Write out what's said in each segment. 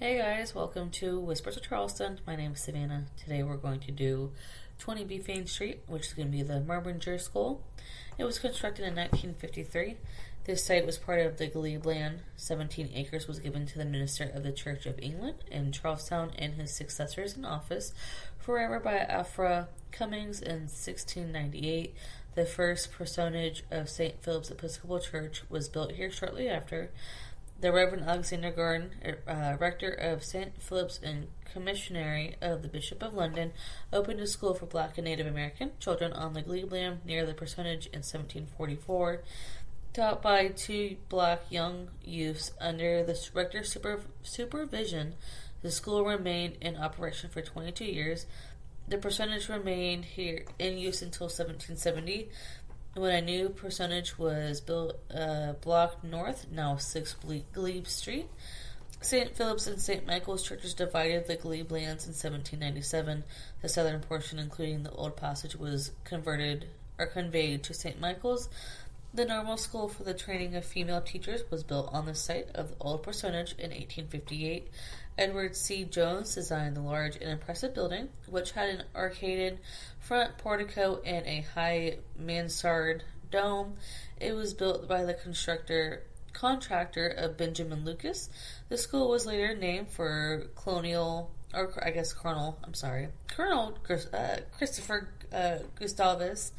Hey guys, welcome to Whispers of Charleston. My name is Savannah. Today we're going to do 20 Beaufain Street, which is going to be the Memminger School. It was constructed in 1953. This site was part of the Glebe Land. 17 acres was given to the minister of the Church of England in Charlestown and his successors in office forever by Affra Coming in 1698. The first parsonage of St. Philip's Episcopal Church was built here shortly after. The Reverend Alexander Garden, rector of St. Philip's and Commissary of the Bishop of London, opened a school for Black and Native American children on the Glebe Land near the parsonage in 1744. Taught by two black young youths under the rector's supervision, the school remained in operation for 22 years. The parsonage remained here in use until 1770. When a new parsonage was built block north, now 6 Glebe Street. St. Philip's and St. Michael's churches divided the Glebe Lands in 1797. The southern portion, including the old passage, was converted or conveyed to St. Michael's. The normal school for the training of female teachers was built on the site of the old parsonage in 1858. Edward C. Jones designed the large and impressive building, which had an arcaded front portico and a high mansard dome. It was built by the contractor of Benjamin Lucas. The school was later named for Colonel Christopher Gustavus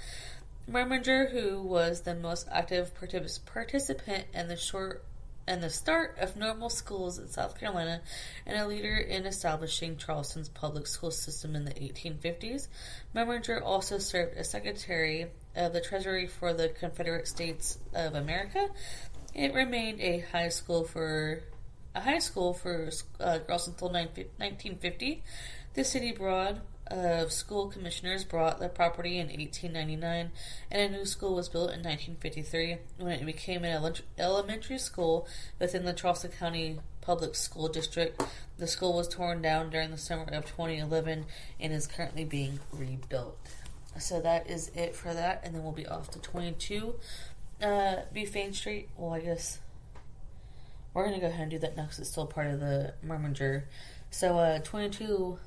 Memminger, who was the most active participant in the start of normal schools in South Carolina and a leader in establishing Charleston's public school system in the 1850s. Memminger also served as Secretary of the Treasury for the Confederate States of America. It remained a high school for girls until 1950. The city board of school commissioners bought the property in 1899, and a new school was built in 1953. When it became an elementary school within the Charleston County Public School District, the school was torn down during the summer of 2011 and is currently being rebuilt. So that is it for that, and then we'll be off to 22 Beaufain Street. Well, I guess we're going to go ahead and do that now because it's still part of the Memminger. So 22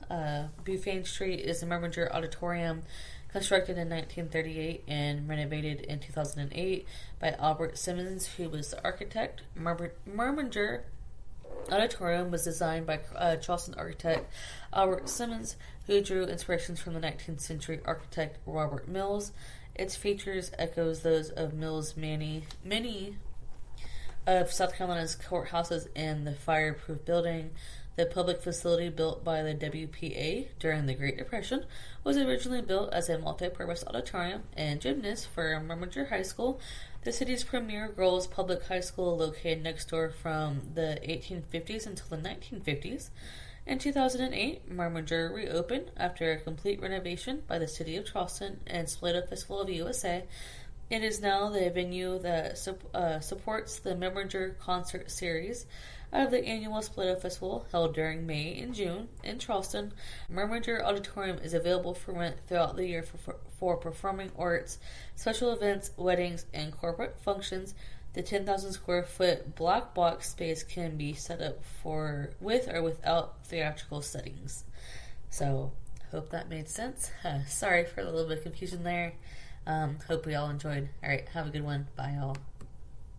Beaufain Street is the Memminger Auditorium, constructed in 1938 and renovated in 2008 by Albert Simmons, who was the architect. Memminger Auditorium was designed by Charleston architect Albert Simmons, who drew inspirations from the 19th century architect Robert Mills. Its features echoes those of Mills' many of South Carolina's courthouses and the fireproof building. The public facility built by the WPA during the Great Depression was originally built as a multi-purpose auditorium and gymnast for Memminger High School, the city's premier girls' public high school located next door from the 1850s until the 1950s. In 2008, Memminger reopened after a complete renovation by the City of Charleston and Splito Festival of USA. It is now the venue that supports the Memminger concert series of the annual Splito Festival held during May and June in Charleston. Memminger Auditorium is available for rent throughout the year for performing arts, special events, weddings, and corporate functions. The 10,000 square foot black box space can be set up with or without theatrical settings. So, hope that made sense. Sorry for a little bit of confusion there. Hope we all enjoyed. Alright, have a good one. Bye, all.